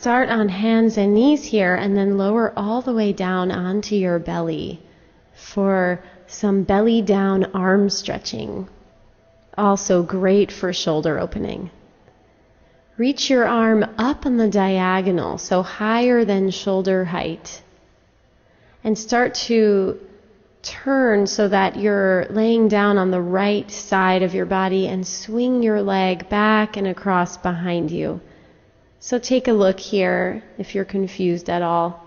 Start on hands and knees here and then lower all the way down onto your belly for some belly down arm stretching. Also great for shoulder opening. Reach your arm up on the diagonal, so higher than shoulder height. And start to turn so that you're laying down on the right side of your body and swing your leg back and across behind you. So take a look here if you're confused at all.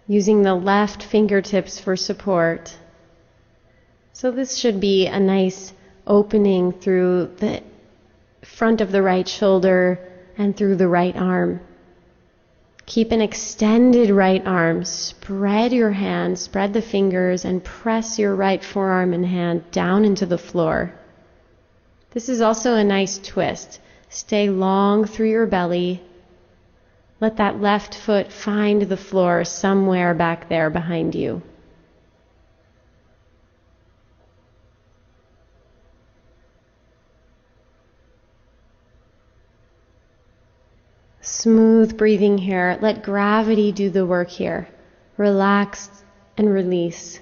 Using the left fingertips for support. So this should be a nice opening through the front of the right shoulder and through the right arm. Keep an extended right arm. Spread your hand, spread the fingers, and press your right forearm and hand down into the floor. This is also a nice twist. Stay long through your belly. Let that left foot find the floor somewhere back there behind you. Smooth breathing here. Let gravity do the work here. Relax and release.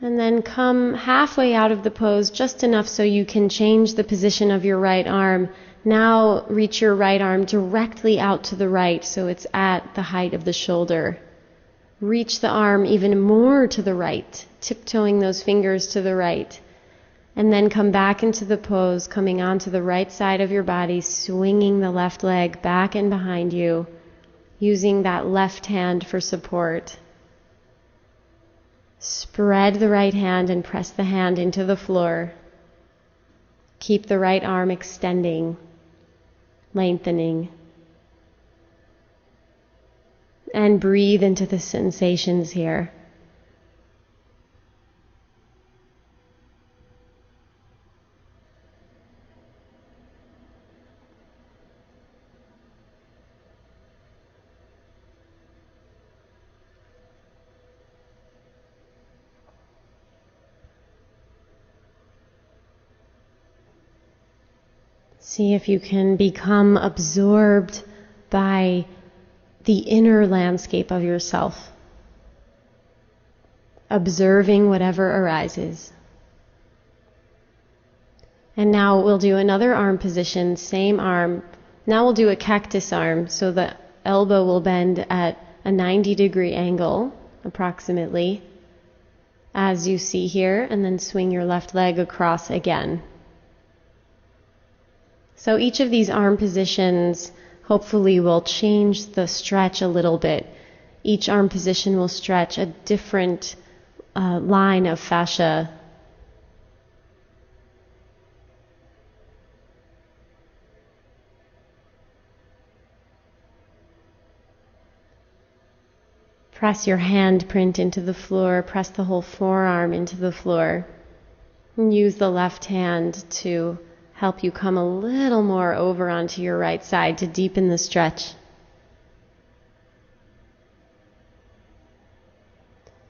And then come halfway out of the pose, just enough so you can change the position of your right arm. Now reach your right arm directly out to the right so it's at the height of the shoulder. Reach the arm even more to the right, tiptoeing those fingers to the right. And then come back into the pose, coming onto the right side of your body, swinging the left leg back and behind you, using that left hand for support. Spread the right hand and press the hand into the floor. Keep the right arm extending, lengthening. And breathe into the sensations here. See if you can become absorbed by the inner landscape of yourself, observing whatever arises. And now we'll do another arm position, same arm. Now we'll do a cactus arm, so the elbow will bend at a 90-degree angle, approximately, as you see here, and then swing your left leg across again. So each of these arm positions hopefully will change the stretch a little bit. Each arm position will stretch a different line of fascia. Press your hand print into the floor, press the whole forearm into the floor. And use the left hand to help you come a little more over onto your right side to deepen the stretch.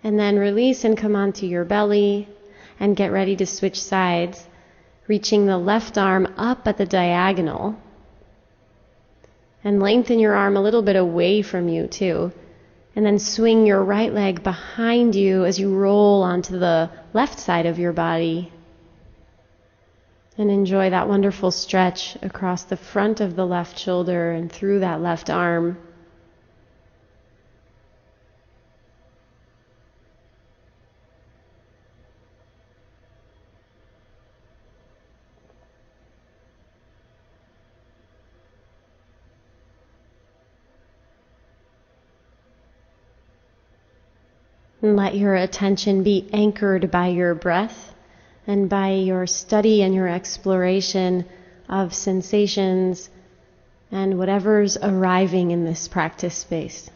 And then release and come onto your belly and get ready to switch sides, reaching the left arm up at the diagonal. And lengthen your arm a little bit away from you too. And then swing your right leg behind you as you roll onto the left side of your body. And enjoy that wonderful stretch across the front of the left shoulder and through that left arm. And let your attention be anchored by your breath and by your study and your exploration of sensations and whatever's arriving in this practice space.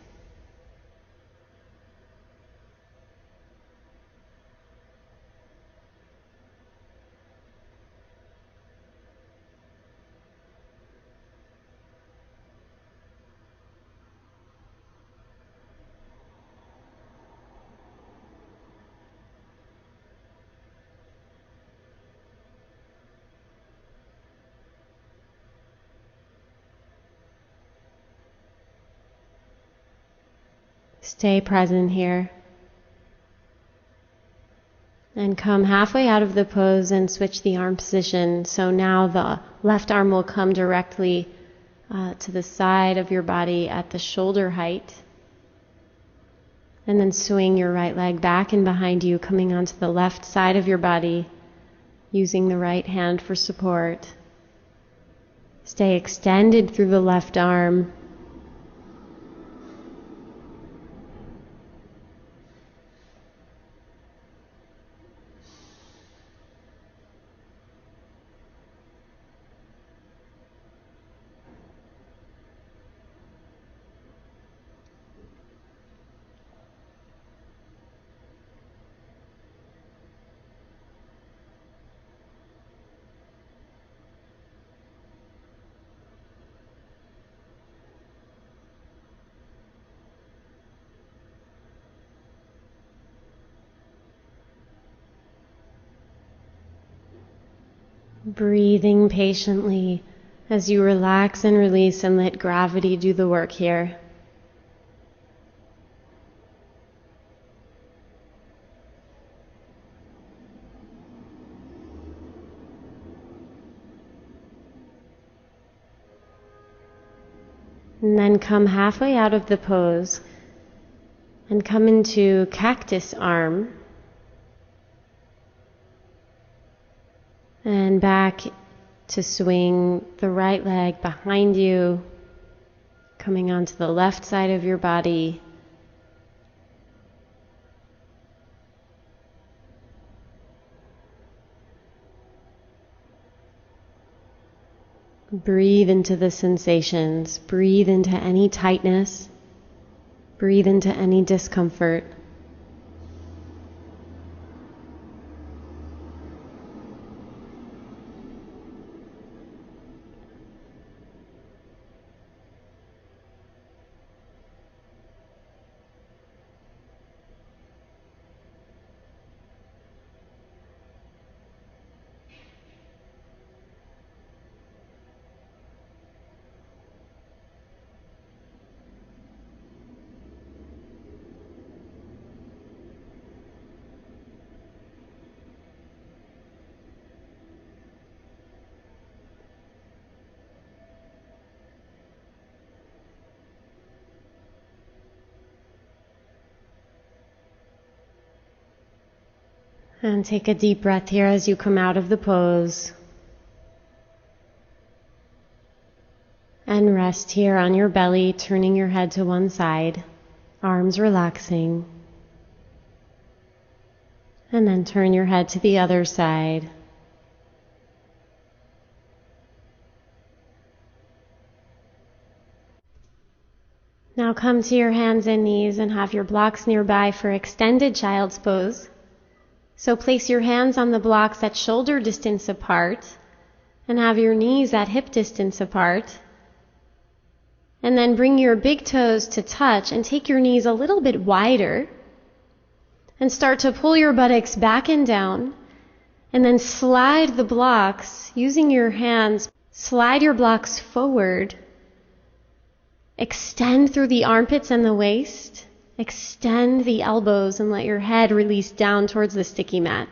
Stay present here. And come halfway out of the pose and switch the arm position. So now the left arm will come directly to the side of your body at the shoulder height. And then swing your right leg back and behind you, coming onto the left side of your body, using the right hand for support. Stay extended through the left arm. Breathing patiently as you relax and release and let gravity do the work here. And then come halfway out of the pose and come into cactus arm. And back to swing the right leg behind you, coming onto the left side of your body. Breathe into the sensations. Breathe into any tightness. Breathe into any discomfort. And take a deep breath here as you come out of the pose. And rest here on your belly, turning your head to one side, arms relaxing. And then turn your head to the other side. Now come to your hands and knees and have your blocks nearby for extended child's pose. So place your hands on the blocks at shoulder distance apart and have your knees at hip distance apart. And then bring your big toes to touch and take your knees a little bit wider and start to pull your buttocks back and down, and then slide the blocks using your hands. Slide your blocks forward. Extend through the armpits and the waist. Extend the elbows and let your head release down towards the sticky mat.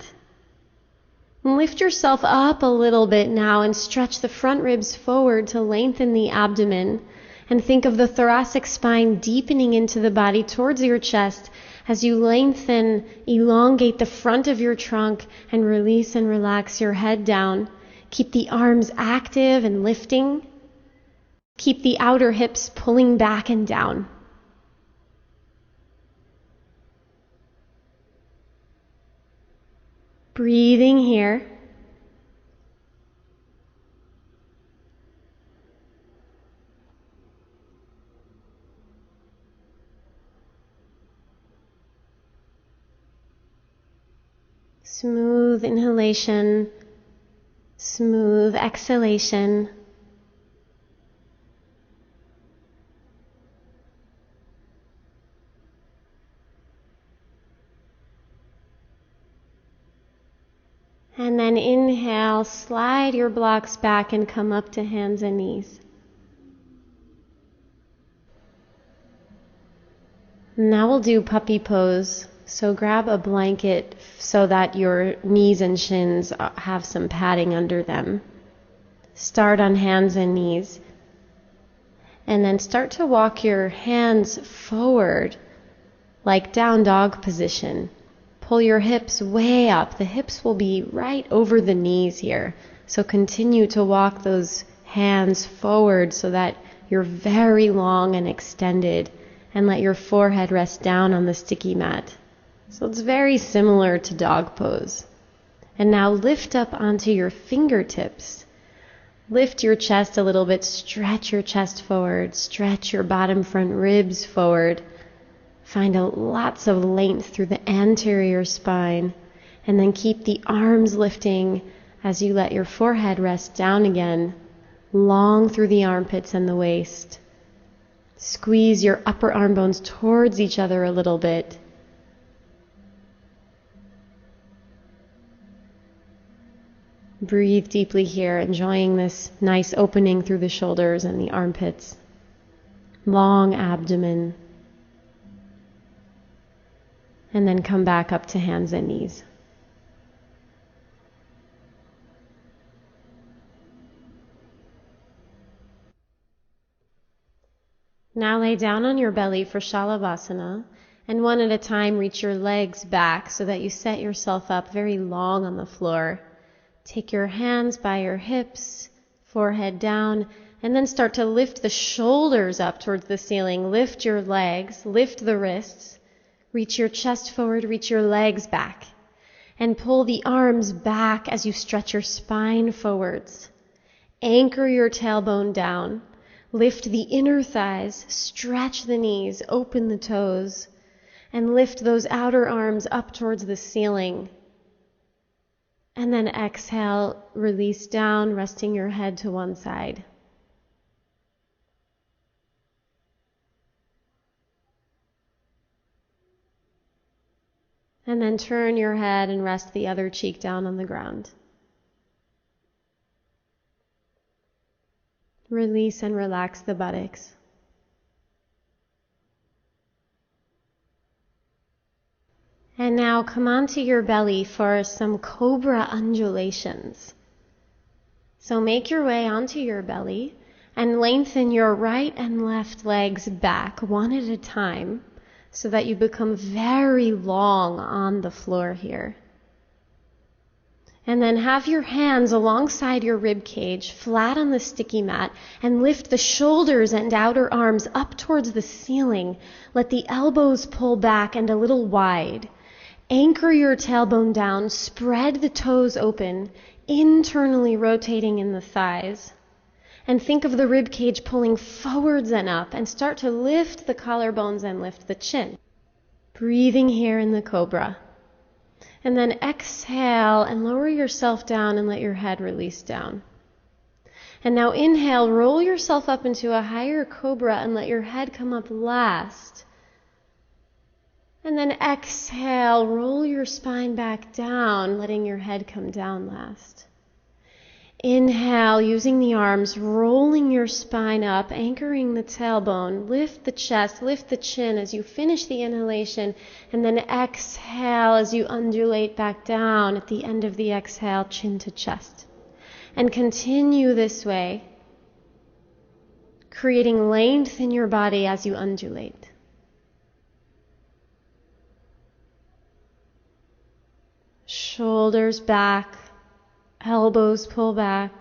And lift yourself up a little bit now and stretch the front ribs forward to lengthen the abdomen. And think of the thoracic spine deepening into the body towards your chest as you lengthen, elongate the front of your trunk and release and relax your head down. Keep the arms active and lifting. Keep the outer hips pulling back and down. Breathing here. Smooth inhalation, smooth exhalation. And then inhale, slide your blocks back and come up to hands and knees. Now we'll do puppy pose. So grab a blanket so that your knees and shins have some padding under them. Start on hands and knees. And then start to walk your hands forward like down dog position. Pull your hips way up. The hips will be right over the knees here. So continue to walk those hands forward so that you're very long and extended, and let your forehead rest down on the sticky mat. So it's very similar to dog pose. And now lift up onto your fingertips. Lift your chest a little bit, stretch your chest forward, stretch your bottom front ribs forward. Find lots of length through the anterior spine, and then keep the arms lifting as you let your forehead rest down again, long through the armpits and the waist. Squeeze your upper arm bones towards each other a little bit. Breathe deeply here, enjoying this nice opening through the shoulders and the armpits. Long abdomen. And then come back up to hands and knees. Now lay down on your belly for Shalabhasana, and one at a time reach your legs back so that you set yourself up very long on the floor. Take your hands by your hips, forehead down, and then start to lift the shoulders up towards the ceiling. Lift your legs, lift the wrists, reach your chest forward, reach your legs back, and pull the arms back as you stretch your spine forwards. Anchor your tailbone down. Lift the inner thighs, stretch the knees, open the toes, and lift those outer arms up towards the ceiling. And then exhale, release down, resting your head to one side. And then turn your head and rest the other cheek down on the ground. Release and relax the buttocks. And now come onto your belly for some cobra undulations. So make your way onto your belly and lengthen your right and left legs back one at a time so that you become very long on the floor here. And then have your hands alongside your rib cage, flat on the sticky mat, and lift the shoulders and outer arms up towards the ceiling. Let the elbows pull back and a little wide. Anchor your tailbone down, spread the toes open, internally rotating in the thighs. And think of the rib cage pulling forwards and up, and start to lift the collarbones and lift the chin. Breathing here in the cobra. And then exhale and lower yourself down and let your head release down. And now inhale, roll yourself up into a higher cobra and let your head come up last. And then exhale, roll your spine back down, letting your head come down last. Inhale, using the arms, rolling your spine up, anchoring the tailbone, lift the chest, lift the chin as you finish the inhalation, and then exhale as you undulate back down. At the end of the exhale, chin to chest. And continue this way, creating length in your body as you undulate. Shoulders back. Elbows pull back.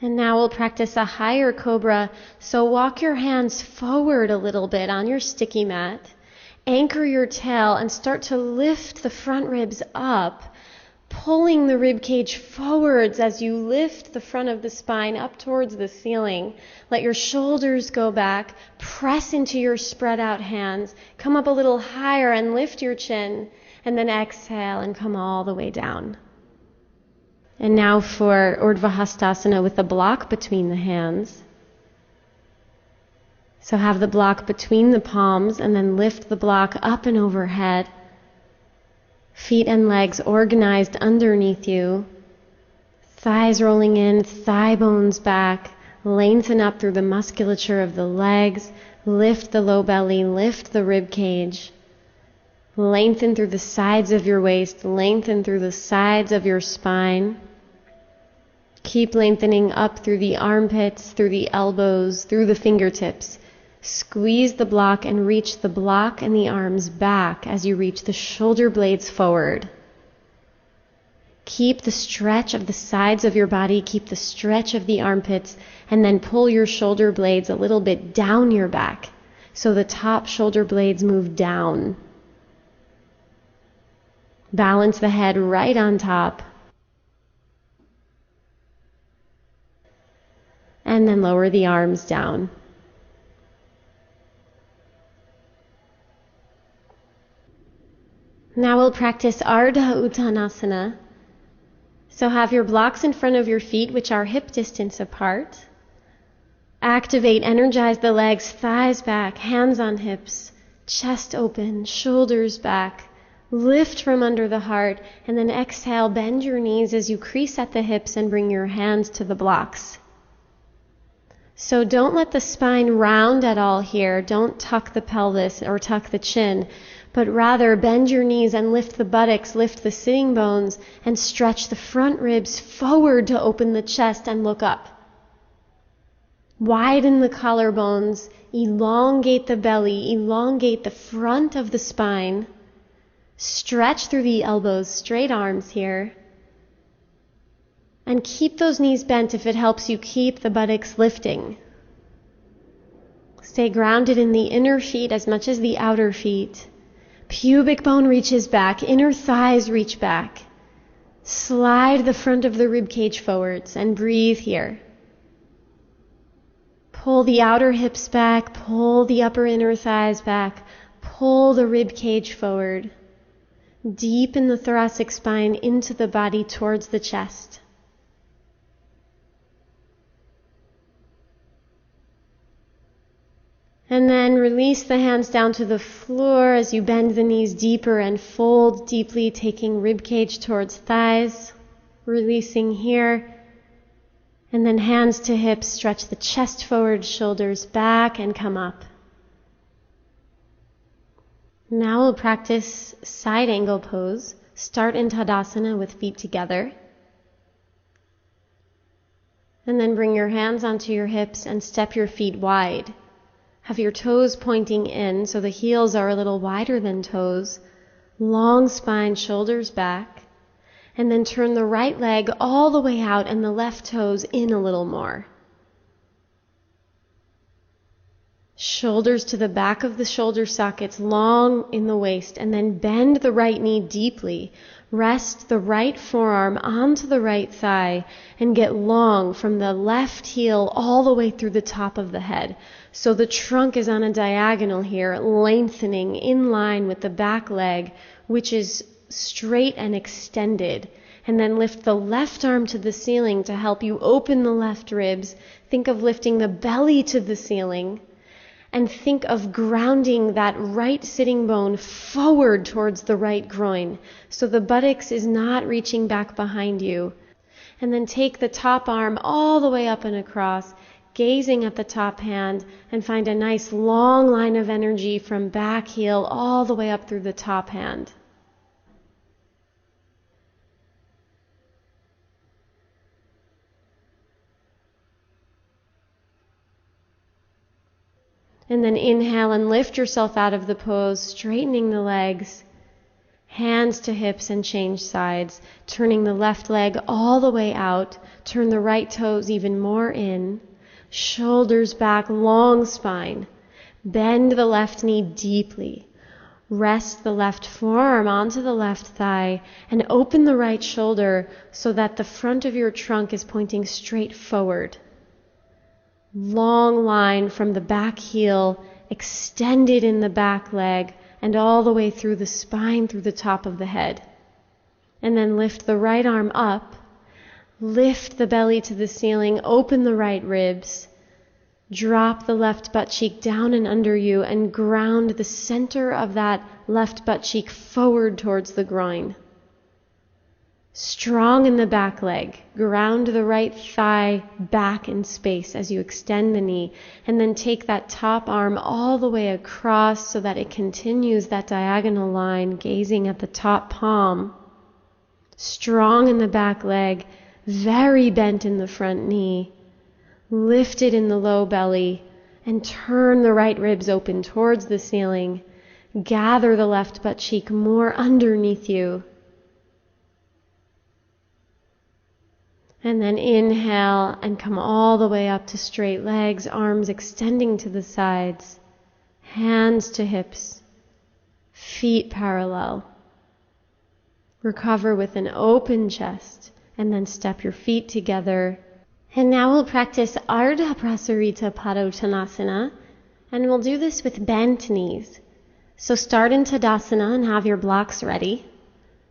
And now we'll practice a higher cobra. So walk your hands forward a little bit on your sticky mat. Anchor your tail and start to lift the front ribs up. pulling the rib cage forwards as you lift the front of the spine up towards the ceiling. Let your shoulders go back. Press into your spread out hands. Come up a little higher and lift your chin. And then exhale and come all the way down. And now for Urdhva Hastasana with the block between the hands. So have the block between the palms and then lift the block up and overhead. Feet and legs organized underneath you. Thighs rolling in, thigh bones back. Lengthen up through the musculature of the legs. Lift the low belly, lift the rib cage. Lengthen through the sides of your waist, lengthen through the sides of your spine. Keep lengthening up through the armpits, through the elbows, through the fingertips. Squeeze the block and reach the block and the arms back as you reach the shoulder blades forward. Keep the stretch of the sides of your body, keep the stretch of the armpits, and then pull your shoulder blades a little bit down your back so the top shoulder blades move down. Balance the head right on top. And then lower the arms down. Now we'll practice Ardha Uttanasana. So have your blocks in front of your feet, which are hip distance apart. Activate, energize the legs, thighs back, hands on hips, chest open, shoulders back. Lift from under the heart, and then exhale, bend your knees as you crease at the hips and bring your hands to the blocks. So don't let the spine round at all here. Don't tuck the pelvis or tuck the chin, but rather bend your knees and lift the buttocks, lift the sitting bones, and stretch the front ribs forward to open the chest and look up. Widen the collarbones, elongate the belly, elongate the front of the spine. Stretch through the elbows, straight arms here. And keep those knees bent if it helps you keep the buttocks lifting. Stay grounded in the inner feet as much as the outer feet. Pubic bone reaches back, inner thighs reach back. Slide the front of the rib cage forwards and breathe here. Pull the outer hips back, pull the upper inner thighs back, pull the rib cage forward. Deepen the thoracic spine into the body towards the chest. And then release the hands down to the floor as you bend the knees deeper and fold deeply, taking rib cage towards thighs. Releasing here. And then hands to hips, stretch the chest forward, shoulders back, and come up. Now we'll practice side angle pose. Start in Tadasana with feet together. And then bring your hands onto your hips and step your feet wide. Have your toes pointing in so the heels are a little wider than toes. Long spine, shoulders back. And then turn the right leg all the way out and the left toes in a little more. Shoulders to the back of the shoulder sockets, long in the waist, and then bend the right knee deeply. Rest the right forearm onto the right thigh and get long from the left heel all the way through the top of the head. So the trunk is on a diagonal here, lengthening in line with the back leg, which is straight and extended. And then lift the left arm to the ceiling to help you open the left ribs. Think of lifting the belly to the ceiling. And think of grounding that right sitting bone forward towards the right groin, so the buttocks is not reaching back behind you. And then take the top arm all the way up and across, gazing at the top hand, and find a nice long line of energy from back heel all the way up through the top hand. And then inhale and lift yourself out of the pose, straightening the legs, hands to hips and change sides, turning the left leg all the way out, turn the right toes even more in, shoulders back, long spine, bend the left knee deeply, Rest the left forearm onto the left thigh and open the right shoulder so that the front of your trunk is pointing straight forward. Long line from the back heel, extended in the back leg, and all the way through the spine, through the top of the head. And then lift the right arm up, lift the belly to the ceiling, open the right ribs, drop the left butt cheek down and under you, and ground the center of that left butt cheek forward towards the groin. Strong in the back leg. Ground the right thigh back in space as you extend the knee, and then take that top arm all the way across so that it continues that diagonal line, gazing at the top palm. Strong in the back leg, very bent in the front knee. Lifted in the low belly, and turn the right ribs open towards the ceiling. Gather the left butt cheek more underneath you. And then inhale and come all the way up to straight legs, arms extending to the sides, hands to hips, feet parallel. Recover with an open chest, and then step your feet together. And now we'll practice Ardha Prasarita Padottanasana, and we'll do this with bent knees. So start in Tadasana and have your blocks ready.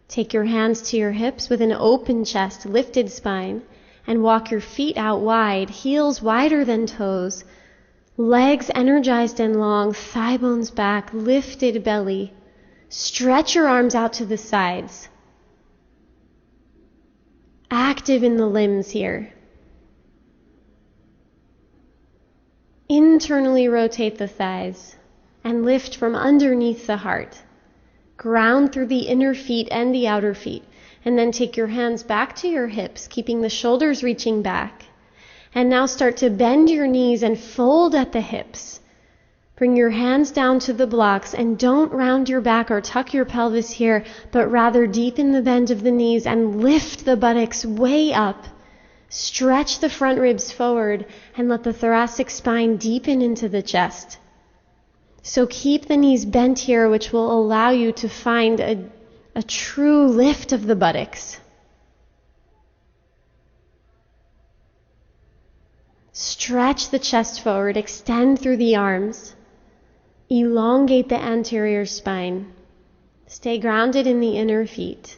Take your hands to your hips with an open chest, lifted spine, and walk your feet out wide, heels wider than toes, legs energized and long, thigh bones back, lifted belly. Stretch your arms out to the sides. Active in the limbs here. Internally rotate the thighs and lift from underneath the heart. Ground through the inner feet and the outer feet, and then take your hands back to your hips, keeping the shoulders reaching back. And now start to bend your knees and fold at the hips. Bring your hands down to the blocks, and don't round your back or tuck your pelvis here, but rather deepen the bend of the knees and lift the buttocks way up. Stretch the front ribs forward and let the thoracic spine deepen into the chest. So keep the knees bent here, which will allow you to find a true lift of the buttocks. Stretch the chest forward, extend through the arms. Elongate the anterior spine. Stay grounded in the inner feet.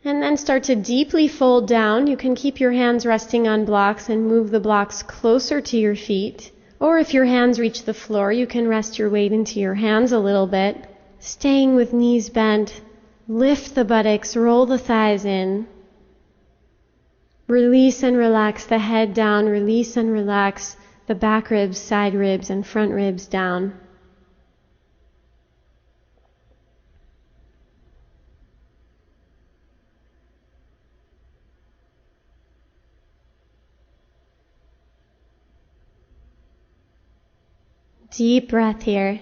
And then start to deeply fold down. You can keep your hands resting on blocks and move the blocks closer to your feet. Or if your hands reach the floor, you can rest your weight into your hands a little bit. Staying with knees bent. Lift the buttocks, roll the thighs in. Release and relax the head down. Release and relax the back ribs, side ribs, and front ribs down. Deep breath here.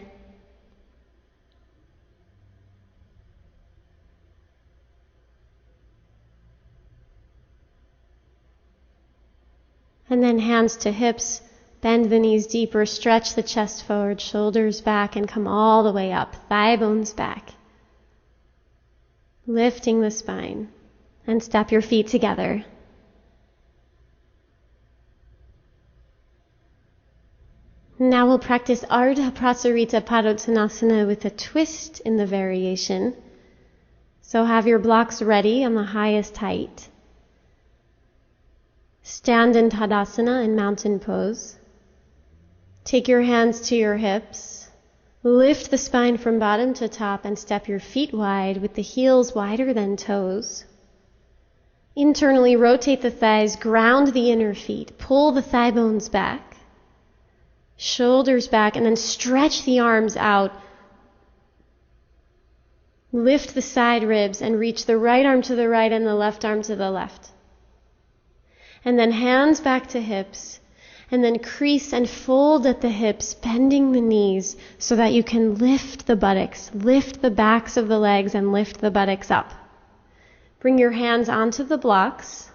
And then hands to hips, bend the knees deeper, stretch the chest forward, shoulders back, and come all the way up, thigh bones back. Lifting the spine, and step your feet together. Now we'll practice Ardha Prasarita Padottanasana with a twist in the variation. So have your blocks ready on the highest height. Stand in Tadasana in mountain pose. Take your hands to your hips. Lift the spine from bottom to top and step your feet wide with the heels wider than toes. Internally rotate the thighs, ground the inner feet, pull the thigh bones back. Shoulders back, and then stretch the arms out. Lift the side ribs and reach the right arm to the right and the left arm to the left. And then hands back to hips, and then crease and fold at the hips, bending the knees so that you can lift the buttocks, lift the backs of the legs, and lift the buttocks up. Bring your hands onto the blocks,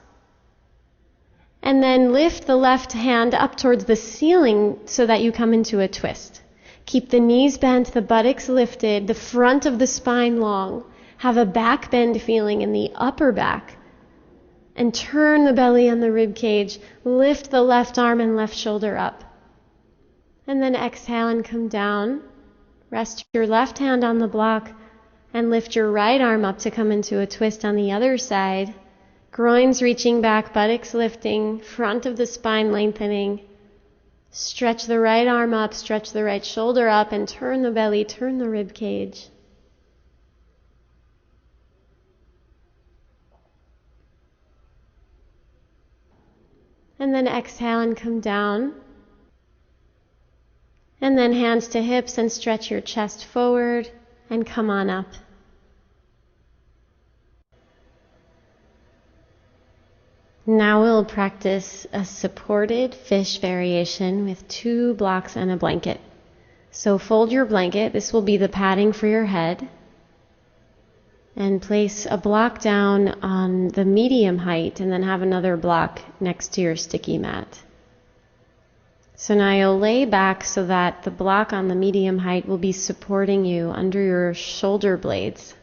And then lift the left hand up towards the ceiling so that you come into a twist. Keep the knees bent, the buttocks lifted, the front of the spine long. Have a back bend feeling in the upper back. And turn the belly and the rib cage. Lift the left arm and left shoulder up. And then exhale and come down. Rest your left hand on the block and lift your right arm up to come into a twist on the other side. Groins reaching back, buttocks lifting, front of the spine lengthening. Stretch the right arm up, stretch the right shoulder up, and turn the belly, turn the rib cage. And then exhale and come down. And then hands to hips and stretch your chest forward and come on up. Now we'll practice a supported fish variation with 2 blocks and a blanket. So fold your blanket, this will be the padding for your head, and place a block down on the medium height and then have another block next to your sticky mat. So now you'll lay back so that the block on the medium height will be supporting you under your shoulder blades.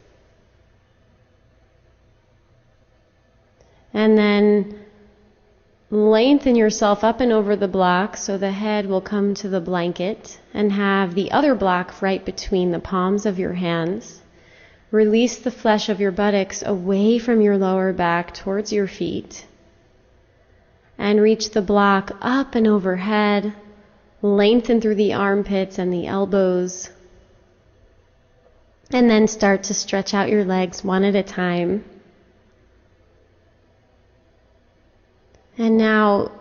And then lengthen yourself up and over the block so the head will come to the blanket, and have the other block right between the palms of your hands. Release the flesh of your buttocks away from your lower back towards your feet. And reach the block up and overhead. Lengthen through the armpits and the elbows. And then start to stretch out your legs one at a time. And now,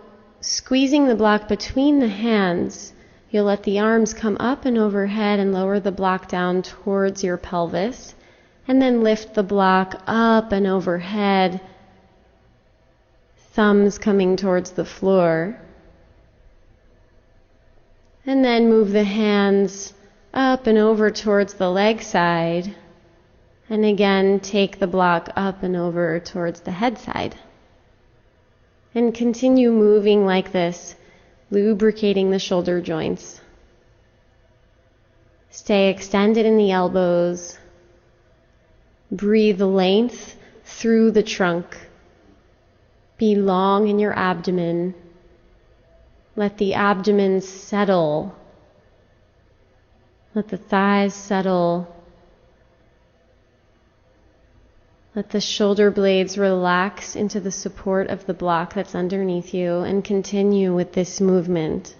squeezing the block between the hands, you'll let the arms come up and overhead and lower the block down towards your pelvis. And then lift the block up and overhead, thumbs coming towards the floor. And then move the hands up and over towards the leg side. And again, take the block up and over towards the head side. And continue moving like this, lubricating the shoulder joints. Stay extended in the elbows. Breathe length through the trunk. Be long in your abdomen. Let the abdomen settle. Let the thighs settle. Let the shoulder blades relax into the support of the block that's underneath you, and continue with this movement.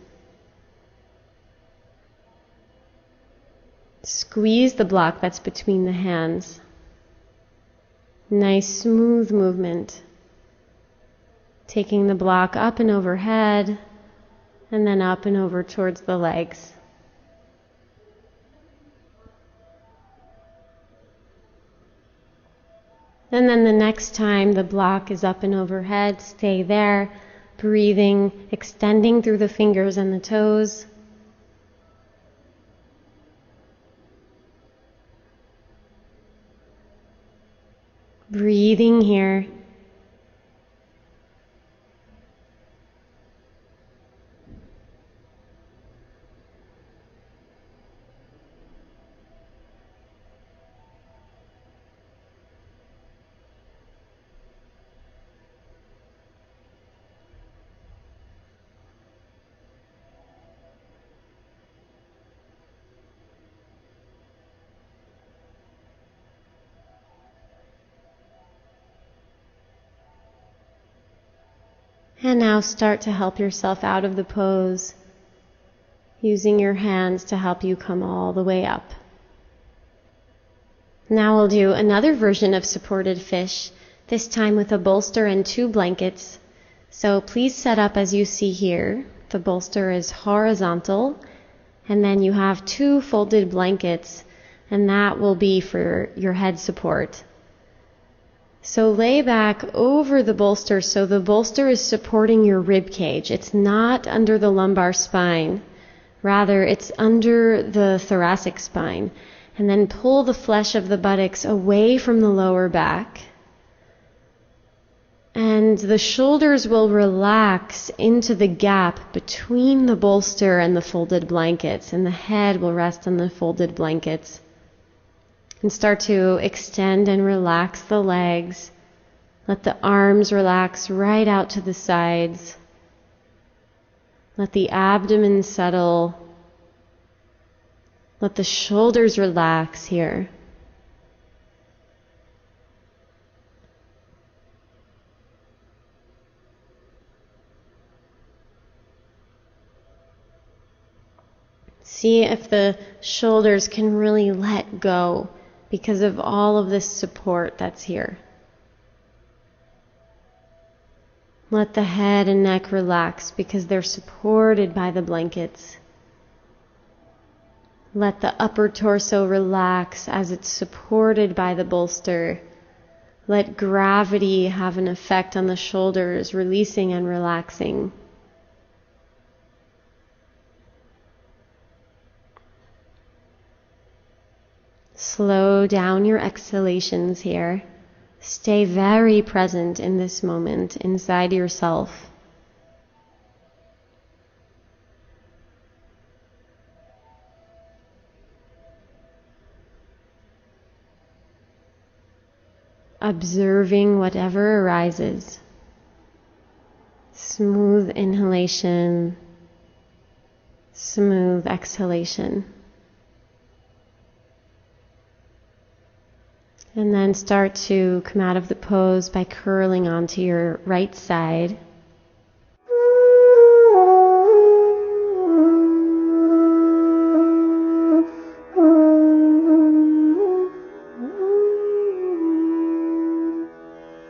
Squeeze the block that's between the hands. Nice smooth movement. Taking the block up and overhead, and then up and over towards the legs. And then the next time the block is up and overhead, stay there, breathing, extending through the fingers and the toes. Breathing here. And now start to help yourself out of the pose, using your hands to help you come all the way up. Now we'll do another version of supported fish, this time with a bolster and 2 blankets. So please set up as you see here. The bolster is horizontal, and then you have 2 folded blankets, and that will be for your head support. So lay back over the bolster so the bolster is supporting your rib cage. It's not under the lumbar spine. Rather, it's under the thoracic spine. And then pull the flesh of the buttocks away from the lower back. And the shoulders will relax into the gap between the bolster and the folded blankets, and the head will rest on the folded blankets. And start to extend and relax the legs. Let the arms relax right out to the sides. Let the abdomen settle. Let the shoulders relax here. See if the shoulders can really let go because of all of this support that's here. Let the head and neck relax because they're supported by the blankets. Let the upper torso relax as it's supported by the bolster. Let gravity have an effect on the shoulders, releasing and relaxing. Slow down your exhalations here. Stay very present in this moment inside yourself. Observing whatever arises. Smooth inhalation, smooth exhalation. And then start to come out of the pose by curling onto your right side.